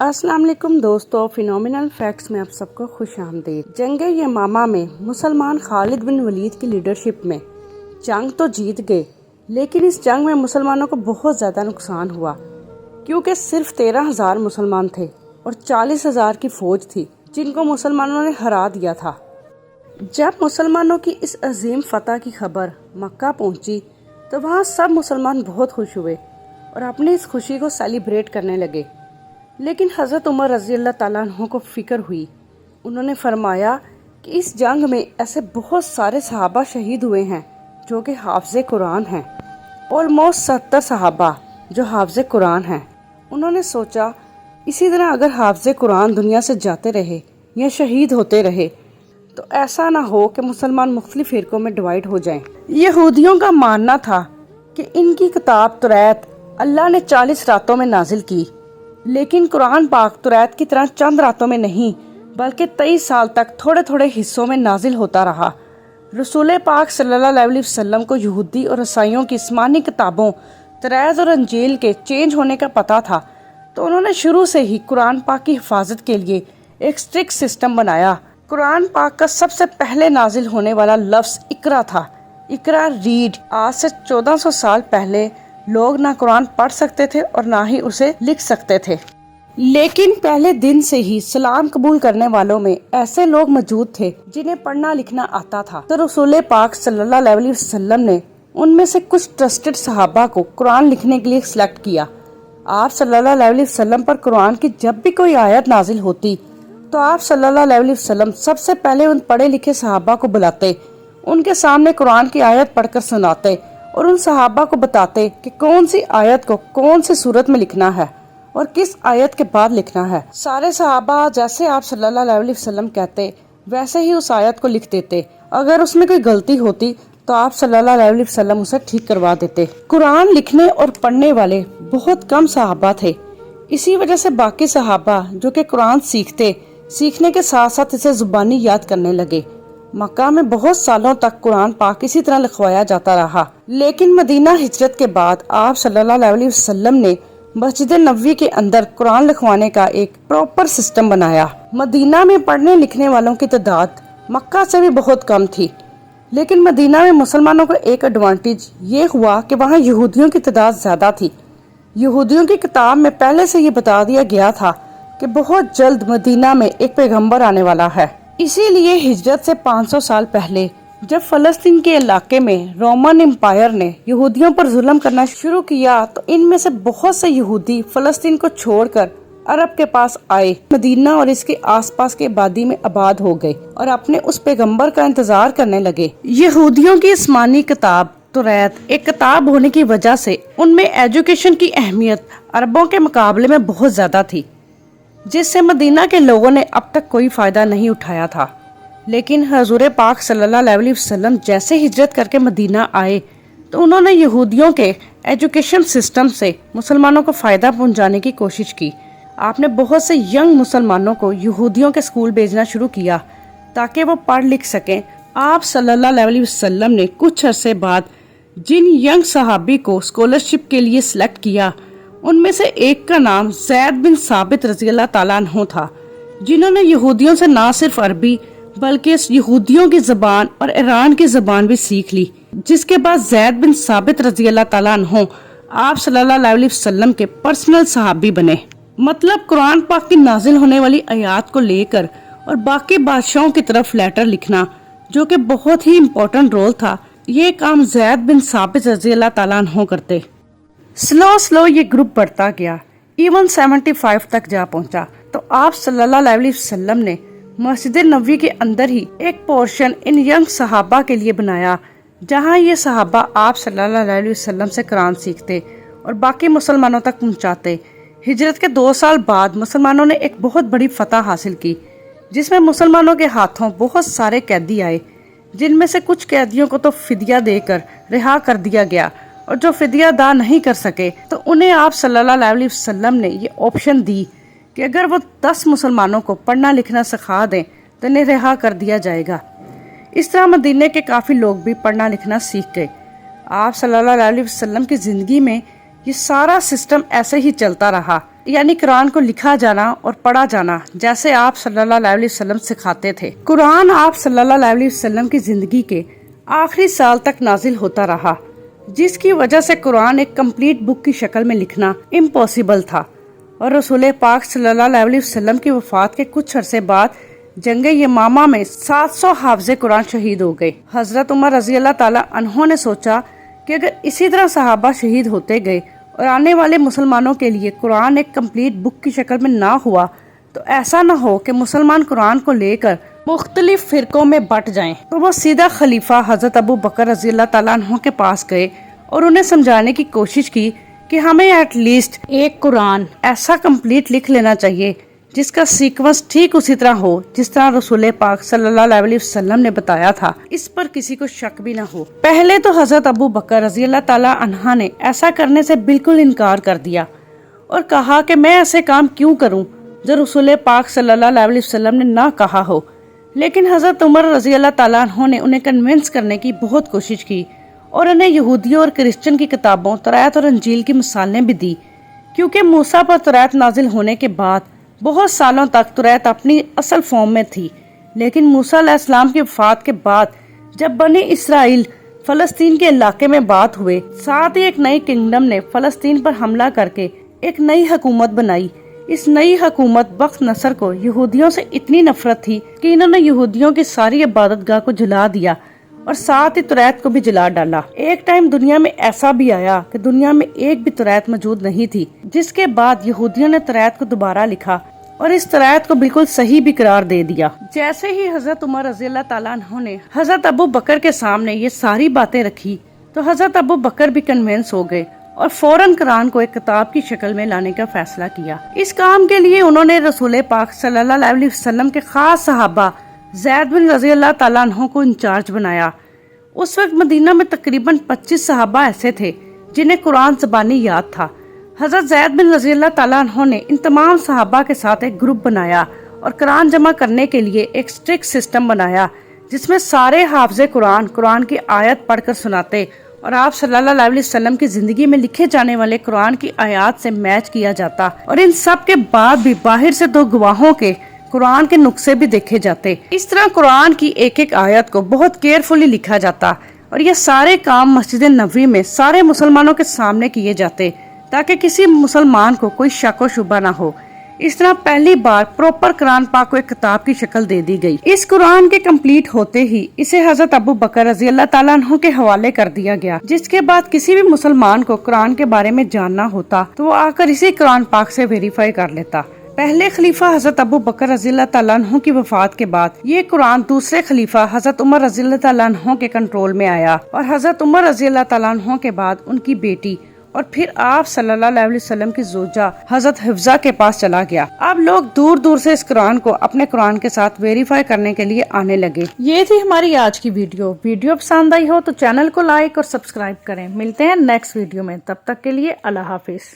अस्सलाम वालेकुम दोस्तों, फिनोमिनल फैक्ट्स में आप सबको खुश आमदीद। जंग यमामा में मुसलमान खालिद बिन वलीद की लीडरशिप में जंग तो जीत गए, लेकिन इस जंग में मुसलमानों को बहुत ज़्यादा नुकसान हुआ, क्योंकि सिर्फ 13,000 मुसलमान थे और 40,000 की फ़ौज थी जिनको मुसलमानों ने हरा दिया था। जब मुसलमानों की इस अजीम फतह की खबर मक्का पहुंची तो वहाँ सब मुसलमान बहुत खुश हुए और अपनी इस खुशी को सेलिब्रेट करने लगे। लेकिन हज़रत उमर रज़ी अल्लाह ताला अन्हु को फ़िक्र हुई। उन्होंने फरमाया कि इस जंग में ऐसे बहुत सारे सहाबा शहीद हुए हैं जो कि हाफ़िज़ कुरान हैं, ऑलमोस्ट 70 सहाबा जो हाफ़िज़ कुरान हैं। उन्होंने सोचा इसी तरह अगर हाफ़िज़ कुरान दुनिया से जाते रहे या शहीद होते रहे तो ऐसा ना हो कि मुसलमान मुख्तलिफ फ़िरक़ों में डिवाइड हो जाएं। यहूदियों का मानना था कि इनकी किताब तौरात अल्लाह ने 40 रातों में नाजिल की, लेकिन कुरान पाक तौरात की तरह चंद रातों में नहीं बल्कि 23 साल तक थोड़े थोड़े हिस्सों में नाजिल होता रहा। रसूल पाक सल्लल्लाहु अलैहि वसल्लम को यहूदी और ईसाइयों की आसमानी किताबों तौरात और इंजील के चेंज होने का पता था, तो उन्होंने शुरू से ही कुरान पाक की हिफाजत के लिए एक स्ट्रिक्ट सिस्टम बनाया। कुरान पाक का सबसे पहले नाजिल होने वाला लफ्ज़ इकरा था। इकरा रीड। आज से 1400 साल पहले लोग ना कुरान पढ़ सकते थे और ना ही उसे लिख सकते थे, लेकिन पहले दिन से ही सलाम कबूल करने वालों में ऐसे लोग मौजूद थे जिन्हें पढ़ना लिखना आता था। तो रसूल पाक सल्लल्लाहु अलैहि वसल्लम ने उनमें से कुछ ट्रस्टेड सहाबा को कुरान लिखने के लिए सिलेक्ट किया। आप सल्लल्लाहु अलैहि वसल्लम पर कुरान की जब भी कोई आयत नाजिल होती तो आप सल्लल्लाहु अलैहि वसल्लम सबसे पहले उन पढ़े लिखे सहाबा को बुलाते, उनके सामने कुरान की आयत पढ़कर सुनाते और उन सहाबा को बताते कि कौन सी आयत को कौन सी सूरत में लिखना है और किस आयत के बाद लिखना है। सारे सहाबा जैसे आप सल्लल्लाहु अलैहि वसल्लम कहते वैसे ही उस आयत को लिख देते। अगर उसमें कोई गलती होती तो आप सल्लल्लाहु अलैहि वसल्लम उसे ठीक करवा देते। कुरान लिखने और पढ़ने वाले बहुत कम सहाबा थे। इसी वजह से बाकी सहाबा जो कि कुरान सीखने के साथ साथ इसे जुबानी याद करने लगे। मक्का में बहुत सालों तक कुरान पाक इसी तरह लिखवाया जाता रहा, लेकिन मदीना हिजरत के बाद आप सल्लल्लाहु अलैहि वसल्लम ने मस्जिद नबवी के अंदर कुरान लिखवाने का एक प्रॉपर सिस्टम बनाया। मदीना में पढ़ने लिखने वालों की तादाद मक्का से भी बहुत कम थी, लेकिन मदीना में मुसलमानों को एक एडवांटेज ये हुआ कि वहाँ यहूदियों की तादाद ज्यादा थी। यहूदियों की किताब में पहले से ये बता दिया गया था कि बहुत जल्द मदीना में एक पैगम्बर आने वाला है। इसीलिए हिजरत से 500 साल पहले जब फलस्तीन के इलाके में रोमन एम्पायर ने यहूदियों पर जुल्म करना शुरू किया तो इनमें से बहुत से यहूदी फलस्तीन को छोड़कर अरब के पास आए, मदीना और इसके आसपास के आबादी में आबाद हो गए और अपने उस पैगंबर का इंतजार करने लगे। यहूदियों की आसमानी किताब तौरात एक किताब होने की वजह से उनमें एजुकेशन की अहमियत अरबों के मुकाबले में बहुत ज्यादा थी, जिससे मदीना के लोगों ने अब तक कोई फायदा नहीं उठाया था। लेकिन हजूर पाक सल्लल्लाहु अलैहि वसल्लम जैसे हिजरत करके मदीना आए तो उन्होंने यहूदियों के एजुकेशन सिस्टम से मुसलमानों को फायदा पहुंचाने की कोशिश की। आपने बहुत से यंग मुसलमानों को यहूदियों के स्कूल भेजना शुरू किया ताकि वो पढ़ लिख सकें। आप सल्लल्लाहु अलैहि वसल्लम ने कुछ अरसे बाद जिन यंग सहाबी को स्कॉलरशिप के लिए सिलेक्ट किया उनमें से एक का नाम ज़ैद बिन साबित रज़ी अल्लाह ताला अन्हु था, जिन्होंने यहूदियों से ना सिर्फ अरबी बल्कि यहूदियों की ज़बान और ईरान की ज़बान भी सीख ली। जिसके बाद ज़ैद बिन साबित रज़ी अल्लाह ताला अन्हु आप सल्लल्लाहु अलैहि वसल्लम के पर्सनल सहाबी बने। मतलब कुरान पाक की नाजिल होने वाली आयात को लेकर और बाकी बादशाहों की तरफ लेटर लिखना, जो कि बहुत ही इम्पोर्टेंट रोल था, ये काम ज़ैद बिन साबित रज़ी अल्लाह ताला अन्हु करते। स्लो ये ग्रुप बढ़ता गया, इवन 75 तक जा पहुंचा। तो आप सल्लल्लाहु अलैहि वसल्लम ने मस्जिद नबवी के अंदर ही एक पोर्शन इन यंग सहाबा के लिए बनाया, जहां ये सहाबा आप सल्लल्लाहु अलैहि वसल्लम से कुरान सीखते और बाकी मुसलमानों तक पहुंचाते। हिजरत के 2 साल बाद मुसलमानों ने एक बहुत बड़ी फतह हासिल की, जिसमें मुसलमानों के हाथों बहुत सारे कैदी आए, जिनमें से कुछ कैदियों को तो फिदिया देकर रिहा कर दिया गया और जो फिदिया अदा नहीं कर सके तो उन्हें आप सल्लल्लाहु अलैहि वसल्लम ने ये ऑप्शन दी कि अगर वो 10 मुसलमानों को पढ़ना लिखना सिखा दें तो इन्हें रिहा कर दिया जाएगा। इस तरह मदीने के काफ़ी लोग भी पढ़ना लिखना सीख गए। आप सल्लल्लाहु अलैहि वसल्लम की ज़िंदगी में ये सारा सिस्टम ऐसे ही चलता रहा। یعنی قرآن کو لکھا جانا اور پڑھا جانا جیسے آپ صلی اللہ علیہ وسلم سکھاتے تھے۔ قرآن آپ صلی اللہ علیہ وسلم کی زندگی کے آخری سال تک نازل ہوتا رہا، جس کی وجہ سے قرآن ایک کمپلیٹ بک کی شکل میں لکھنا امپاسبل تھا، اور رسول پاک صلی اللہ علیہ وسلم کی وفات کے کچھ عرصے بعد جنگ یمامہ میں 700 حافظ قرآن شہید ہو گئے۔ حضرت عمر رضی اللہ تعالی عنہ نے سوچا کہ اگر اسی طرح صحابہ شہید ہوتے گئے اور آنے والے مسلمانوں کے لیے قرآن ایک کمپلیٹ بک کی شکل میں نہ ہوا تو ایسا نہ ہو کہ مسلمان قرآن کو لے کر مختلف فرقوں میں بٹ جائیں، تو وہ سیدھا خلیفہ حضرت ابو بکر رضی اللہ تعالیٰ عنہ کے پاس گئے اور انہیں سمجھانے کی کوشش کی کہ ہمیں ایٹ لیسٹ ایک قرآن ایسا کمپلیٹ لکھ لینا چاہیے جس کا سیکوینس ٹھیک اسی طرح ہو جس طرح رسول پاک صلی اللہ علیہ وسلم نے بتایا تھا، اس پر کسی کو شک بھی نہ ہو۔ پہلے تو حضرت ابو بکر رضی اللہ تعالیٰ عنہ نے ایسا کرنے سے بالکل انکار کر دیا اور کہا کہ میں ایسے کام کیوں کروں جو رسول پاک صلی اللہ علیہ وسلم نے نہ کہا ہو، لیکن حضرت عمر رضی اللہ تعالیٰ عنہ نے انہیں کنونس کرنے کی بہت کوشش کی اور انہیں یہودیوں اور کرسچن کی کتابوں توریت اور انجیل کی مثالیں بھی دی، کیونکہ موسیٰ پر توریت نازل ہونے کے بعد بہت سالوں تک توریت اپنی اصل فارم میں تھی، لیکن موسیٰ علیہ السلام کی وفات کے بعد جب بنی اسرائیل فلسطین کے علاقے میں بات ہوئے، ساتھ ہی ایک نئی کنگڈم نے فلسطین پر حملہ کر کے ایک نئی حکومت بنائی۔ اس نئی حکومت بخت نصر کو یہودیوں سے اتنی نفرت تھی کہ انہوں نے یہودیوں کی ساری عبادت گاہ کو جلا دیا اور ساتھ ہی توریت کو بھی جلا ڈالا۔ ایک ٹائم دنیا میں ایسا بھی آیا کہ دنیا میں ایک بھی توریت موجود نہیں تھی، جس کے بعد یہودیوں نے توریت کو دوبارہ لکھا اور اس توریت کو بالکل صحیح بھی قرار دے دیا۔ جیسے ہی حضرت عمر رضی اللہ تعالیٰ عنہ نے حضرت ابو بکر کے سامنے یہ ساری باتیں رکھی تو حضرت ابو بکر بھی کنونس ہو گئے اور فوراً قرآن کو ایک کتاب کی شکل میں لانے کا فیصلہ کیا۔ اس کام کے لیے انہوں نے رسول پاک صلی اللہ علیہ وسلم کے خاص صحابہ زید بن رضی اللہ تعالیٰ عنہ کو انچارج بنایا۔ اس وقت مدینہ میں تقریباً 25 صحابہ ایسے تھے جنہیں قرآن زبانی یاد تھا۔ حضرت زید بن رضی اللہ تعالیٰ عنہ نے ان تمام صحابہ کے ساتھ ایک گروپ بنایا اور قرآن جمع کرنے کے لیے ایک اسٹرکٹ سسٹم بنایا جس میں سارے حافظ قرآن کی آیت پڑھ کر سناتے اور آپ صلی اللہ علیہ وسلم کی زندگی میں لکھے جانے والے قرآن کی آیات سے میچ کیا جاتا، اور ان سب کے بعد بھی باہر سے 2 گواہوں کے قرآن کے نقصے بھی دیکھے جاتے۔ اس طرح قرآن کی ایک ایک آیت کو بہت کیئرفلی لکھا جاتا اور یہ سارے کام مسجد نبوی میں سارے مسلمانوں کے سامنے کیے جاتے تاکہ کسی مسلمان کو کوئی شک و شبہ نہ ہو۔ اس طرح پہلی بار پراپر قرآن پاک کو ایک کتاب کی شکل دے دی گئی۔ اس قرآن کے کمپلیٹ ہوتے ہی اسے حضرت ابو بکر رضی اللہ تعالیٰ عنہ کے حوالے کر دیا گیا، جس کے بعد کسی بھی مسلمان کو قرآن کے بارے میں جاننا ہوتا تو وہ آ کر اسی قرآن پاک سے ویریفائی کر لیتا۔ پہلے خلیفہ حضرت ابو بکر رضی اللہ تعالیٰ عنہ کی وفات کے بعد یہ قرآن دوسرے خلیفہ حضرت عمر رضی اللہ تعالیٰ عنہ کے کنٹرول میں آیا، اور حضرت عمر رضی اللہ تعالیٰ عنہ کے بعد ان کی بیٹی اور پھر آپ صلی اللہ علیہ وسلم کی زوجہ حضرت حفصہ کے پاس چلا گیا۔ اب لوگ دور دور سے اس قرآن کو اپنے قرآن کے ساتھ ویریفائی کرنے کے لیے آنے لگے۔ یہ تھی ہماری آج کی ویڈیو پسند آئی ہو تو چینل کو لائک اور سبسکرائب کریں۔ ملتے ہیں نیکسٹ ویڈیو میں، تب تک کے لیے اللہ حافظ۔